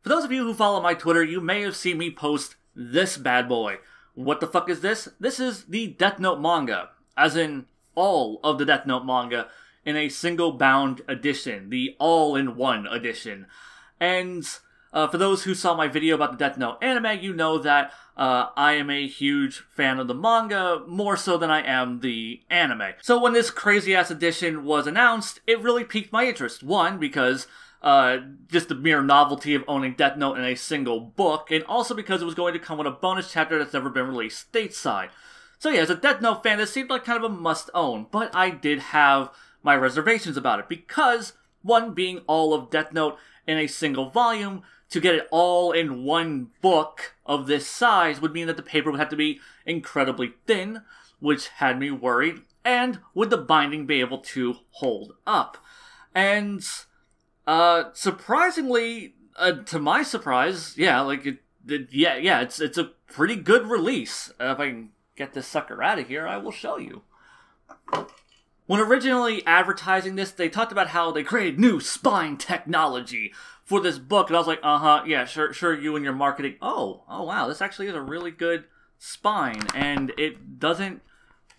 For those of you who follow my Twitter, you may have seen me post this bad boy. What the fuck is this? This is the Death Note manga, as in all of the Death Note manga in a single bound edition, the all-in-one edition. And for those who saw my video about the Death Note anime, you know that I am a huge fan of the manga, more so than I am the anime. So when this crazy-ass edition was announced, it really piqued my interest. One, because just the mere novelty of owning Death Note in a single book, and also because it was going to come with a bonus chapter that's never been released stateside. So yeah, as a Death Note fan, this seemed like kind of a must-own, but I did have my reservations about it, because, one, being all of Death Note in a single volume, to get it all in one book of this size would mean that the paper would have to be incredibly thin, which had me worried, and would the binding be able to hold up? And surprisingly, to my surprise, yeah, like it's a pretty good release. If I can get this sucker out of here, I will show you. When originally advertising this, they talked about how they created new spine technology for this book, and I was like, yeah, sure, you and your marketing. Oh, wow, this actually is a really good spine, and it doesn't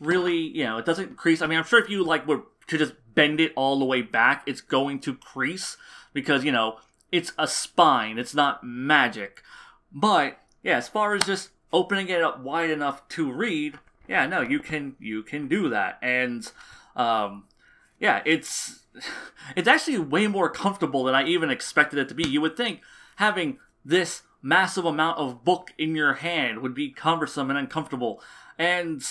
really, it doesn't crease. I mean, I'm sure if you, were to just bend it all the way back, it's going to crease, because, it's a spine, it's not magic. But, yeah, as far as just opening it up wide enough to read, yeah, no, you can do that, and yeah, it's actually way more comfortable than I even expected it to be. You would think having this massive amount of book in your hand would be cumbersome and uncomfortable, and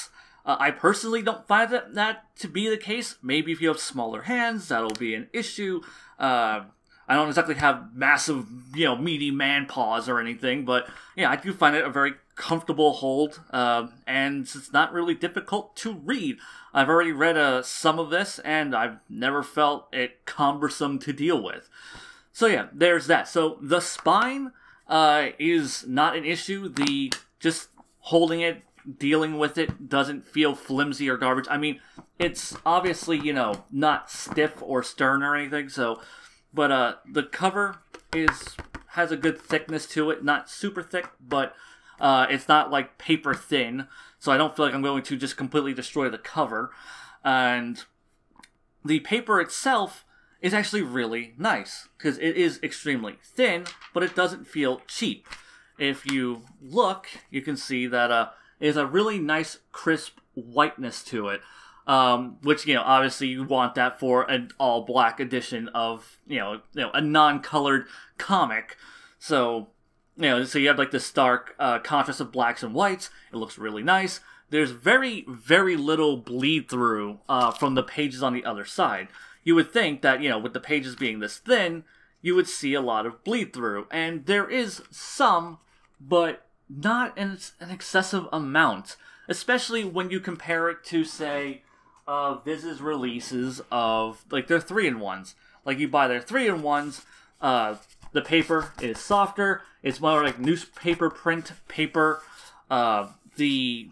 I personally don't find that to be the case. Maybe if you have smaller hands, that'll be an issue. I don't exactly have massive, meaty man paws or anything, but yeah, I do find it a very comfortable hold, and it's not really difficult to read. I've already read some of this, and I've never felt it cumbersome to deal with. So yeah, there's that. So the spine is not an issue. Just holding it, dealing with it, doesn't feel flimsy or garbage. I mean, it's obviously, not stiff or stern or anything, so... But the cover has a good thickness to it. Not super thick, but it's not like paper thin. So I don't feel like I'm going to just completely destroy the cover. And the paper itself is actually really nice, because it is extremely thin, but it doesn't feel cheap. If you look, you can see that it has a really nice crisp whiteness to it. Which, obviously you want that for an all-black edition of, a non-colored comic. So, so you have, this stark contrast of blacks and whites. It looks really nice. There's very, very little bleed-through from the pages on the other side. You would think that, with the pages being this thin, you would see a lot of bleed-through. And there is some, but not an excessive amount. Especially when you compare it to, say... Viz's releases of, their 3-in-1s. You buy their 3-in-1s, the paper is softer, it's more like newspaper print paper, the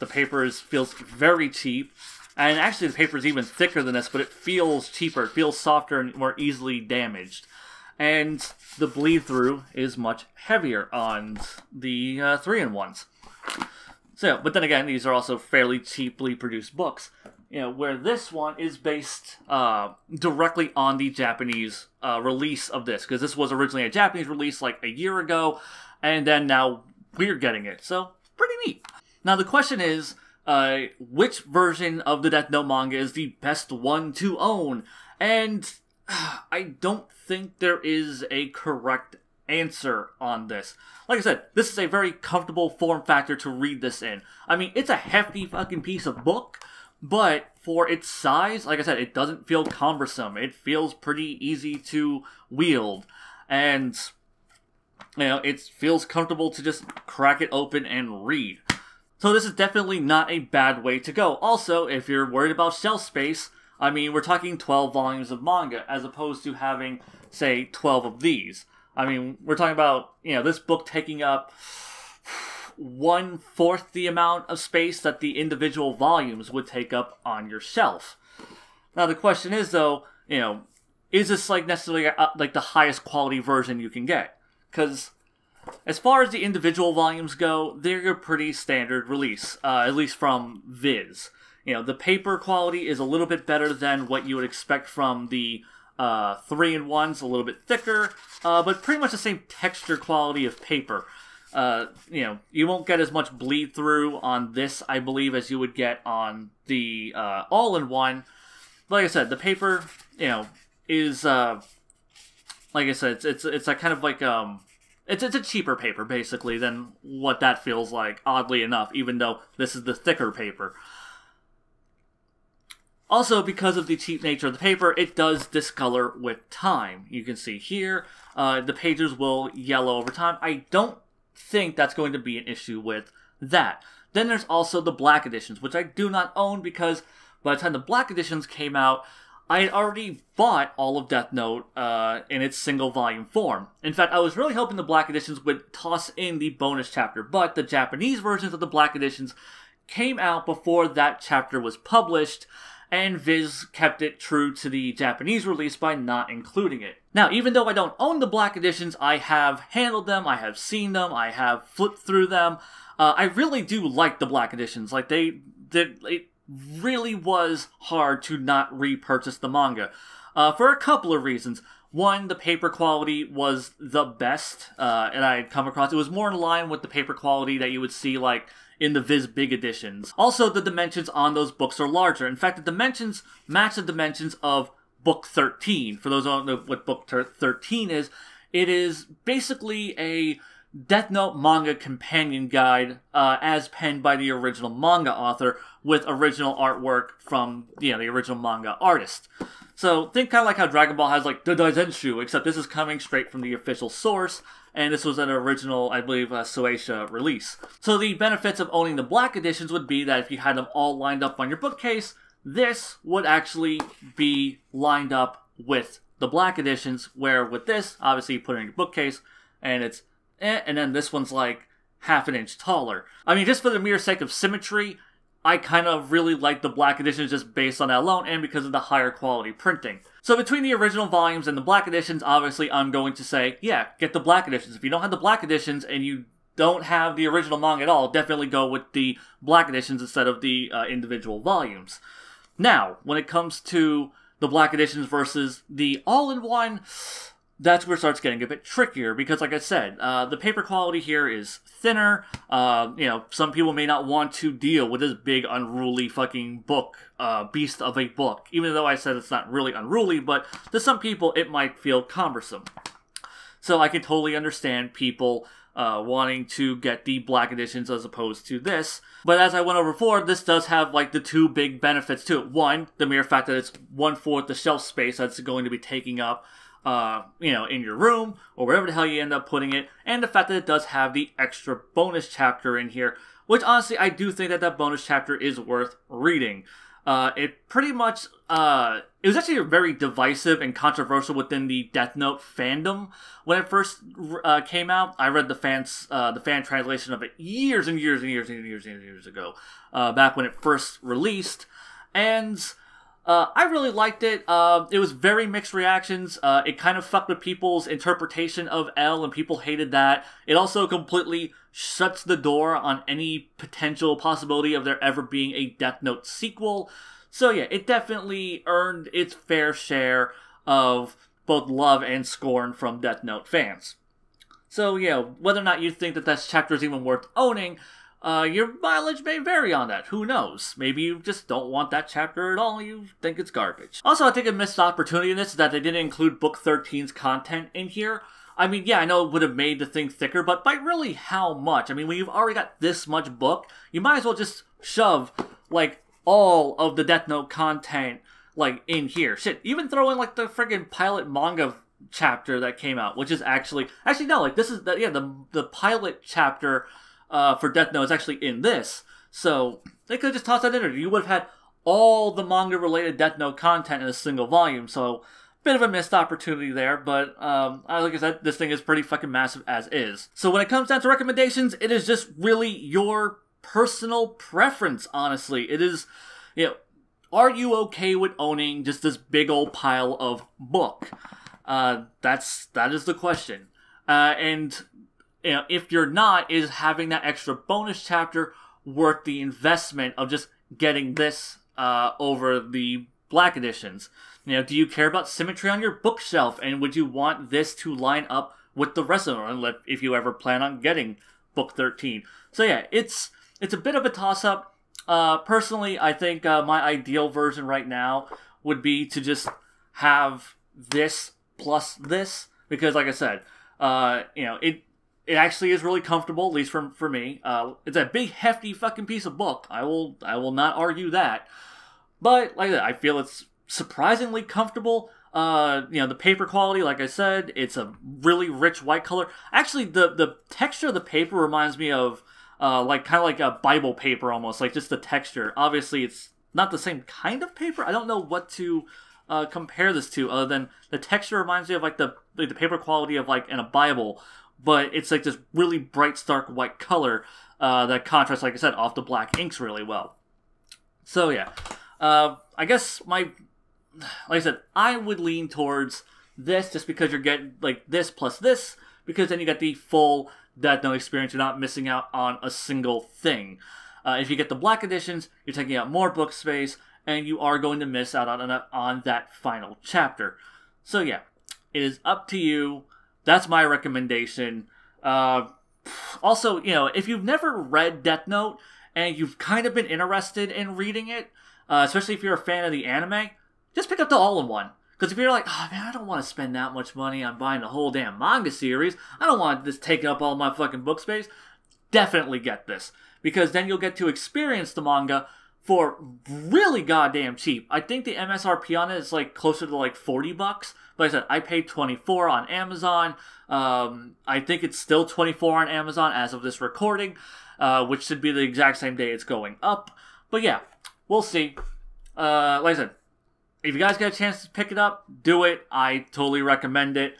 paper feels very cheap, and actually the paper is even thicker than this, but it feels cheaper, it feels softer and more easily damaged. And the bleed-through is much heavier on the 3-in-1s. So, but then again, these are also fairly cheaply produced books. Where this one is based directly on the Japanese release of this. Because this was originally a Japanese release a year ago, and then now we're getting it. So, pretty neat. Now, the question is, which version of the Death Note manga is the best one to own? And I don't think there is a correct answer on this. Like I said, this is a very comfortable form factor to read this in. I mean, it's a hefty fucking piece of book, but for its size, like I said, it doesn't feel cumbersome. It feels pretty easy to wield, and it feels comfortable to just crack it open and read. So this is definitely not a bad way to go. Also, if you're worried about shelf space, I mean, we're talking 12 volumes of manga as opposed to having, say, 12 of these. I mean, we're talking about, this book taking up 1/4 the amount of space that the individual volumes would take up on your shelf. Now, the question is, though, is this like necessarily like the highest quality version you can get? Because as far as the individual volumes go, they're a pretty standard release, at least from Viz. You know, the paper quality is a little bit better than what you would expect from the 3-in-1s, a little bit thicker, but pretty much the same texture quality of paper. You know, you won't get as much bleed through on this, I believe, as you would get on the all-in-one. Like I said, the paper, you know, is like I said, it's a kind of like it's a cheaper paper basically than what that feels like. Oddly enough, even though this is the thicker paper. Also, because of the cheap nature of the paper, it does discolor with time. You can see here, the pages will yellow over time. I don't think that's going to be an issue with that. Then there's also the black editions, which I do not own because by the time the black editions came out, I had already bought all of Death Note in its single volume form. In fact, I was really hoping the black editions would toss in the bonus chapter, but the Japanese versions of the black editions came out before that chapter was published, and Viz kept it true to the Japanese release by not including it. Now, even though I don't own the black editions, I have handled them, I have seen them, I have flipped through them. I really do like the black editions. Like, it really was hard to not repurchase the manga. For a couple of reasons. One, the paper quality was the best, and I had come across. It was more in line with the paper quality that you would see, like, in the Viz Big editions. Also, the dimensions on those books are larger. In fact, the dimensions match the dimensions of Book 13. For those who don't know what Book 13 is, it is basically a Death Note manga companion guide as penned by the original manga author with original artwork from, you know, the original manga artist. So think kind of like how Dragon Ball has like the Daizenshu, except this is coming straight from the official source, and this was an original, I believe, Shueisha release. So the benefits of owning the black editions would be that if you had them all lined up on your bookcase, this would actually be lined up with the black editions, where with this, obviously you put it in your bookcase, and it's and then this one's like half an inch taller. I mean, just for the mere sake of symmetry, I kind of really like the black editions just based on that alone, and because of the higher quality printing. So between the original volumes and the black editions, obviously I'm going to say, yeah, get the black editions. If you don't have the black editions and you don't have the original manga at all, definitely go with the black editions instead of the individual volumes. Now, when it comes to the black editions versus the all-in-one, that's where it starts getting a bit trickier, because like I said, the paper quality here is thinner. You know, some people may not want to deal with this big, unruly fucking book, beast of a book, even though I said it's not really unruly, but to some people it might feel cumbersome. So I can totally understand people wanting to get the black editions as opposed to this. But as I went over before, this does have like the two big benefits to it. One, the mere fact that it's 1/4 the shelf space that's going to be taking up you know, in your room, or wherever the hell you end up putting it, and the fact that it does have the extra bonus chapter in here, which honestly, I do think that that bonus chapter is worth reading. It pretty much, it was actually very divisive and controversial within the Death Note fandom when it first came out. I read the fan translation of it years and years and years and years and years ago, back when it first released, and I really liked it. It was very mixed reactions. It kind of fucked with people's interpretation of L, and people hated that. It also completely shuts the door on any potential possibility of there ever being a Death Note sequel. So yeah, it definitely earned its fair share of both love and scorn from Death Note fans. So yeah, whether or not you think that that chapter is even worth owning, your mileage may vary on that. Who knows? Maybe you just don't want that chapter at all. You think it's garbage. Also, I think a missed opportunity in this is that they didn't include Book 13's content in here. I mean, yeah, I know it would have made the thing thicker, but by really how much? I mean, when you've already got this much book, you might as well just shove, like, all of the Death Note content, like, in here. Shit, even throw in, like, the friggin' pilot manga chapter that came out, which is actually no, like, this is, the pilot chapter for Death Note is actually in this. So, they could have just tossed that in there. You would have had all the manga-related Death Note content in a single volume, so bit of a missed opportunity there, but like I said, this thing is pretty fucking massive as is. So when it comes down to recommendations, it is just really your personal preference, honestly. It is, you know, are you okay with owning just this big old pile of book? That is the question. And you know, if you're not, is having that extra bonus chapter worth the investment of just getting this over the black editions? You know, do you care about symmetry on your bookshelf, and would you want this to line up with the rest of them if you ever plan on getting book 13? So yeah, it's a bit of a toss-up. Personally, I think my ideal version right now would be to just have this plus this, because like I said, you know, it actually is really comfortable, at least for me. It's a big, hefty fucking piece of book. I will not argue that. But like that, I feel it's surprisingly comfortable. You know, the paper quality, like I said, it's a really rich white color. Actually, the texture of the paper reminds me of like kind of like a Bible paper almost, like just the texture. Obviously, it's not the same kind of paper. I don't know what to compare this to, other than the texture reminds me of like the paper quality of like in a Bible, but it's like this really bright, stark white color that contrasts, like I said, off the black inks really well. So yeah, I guess like I said, I would lean towards this just because you're getting like this plus this, because then you get the full Death Note experience. You're not missing out on a single thing. If you get the black editions, you're taking out more book space, and you are going to miss out on that final chapter. So yeah, it is up to you. That's my recommendation. Also, you know, if you've never read Death Note and you've kind of been interested in reading it, especially if you're a fan of the anime, just pick up the all-in-one. Because if you're like, oh man, I don't want to spend that much money on buying the whole damn manga series, I don't want this taking up all my fucking book space, definitely get this. Because then you'll get to experience the manga for really goddamn cheap. I think the MSRP on it is like closer to like $40. But like I said, I paid $24 on Amazon. I think it's still $24 on Amazon as of this recording, which should be the exact same day it's going up. But yeah, we'll see. Like I said, if you guys get a chance to pick it up, do it. I totally recommend it.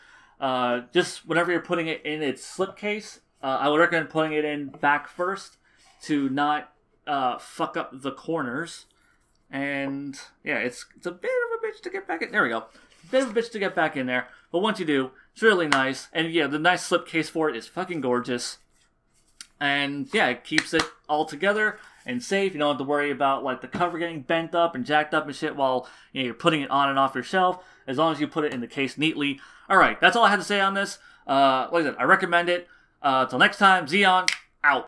Just whenever you're putting it in its slipcase, I would recommend putting it in back first to not fuck up the corners. And yeah, it's a bit of a bitch to get back in. There we go. A bit of a bitch to get back in there. But once you do, it's really nice. And yeah, the nice slipcase for it is fucking gorgeous. And yeah, it keeps it all together and safe. You don't have to worry about like the cover getting bent up and jacked up and shit while you're putting it on and off your shelf, as long as you put it in the case neatly. Alright, that's all I had to say on this. Like I said, I recommend it. Till next time, Xeon, out.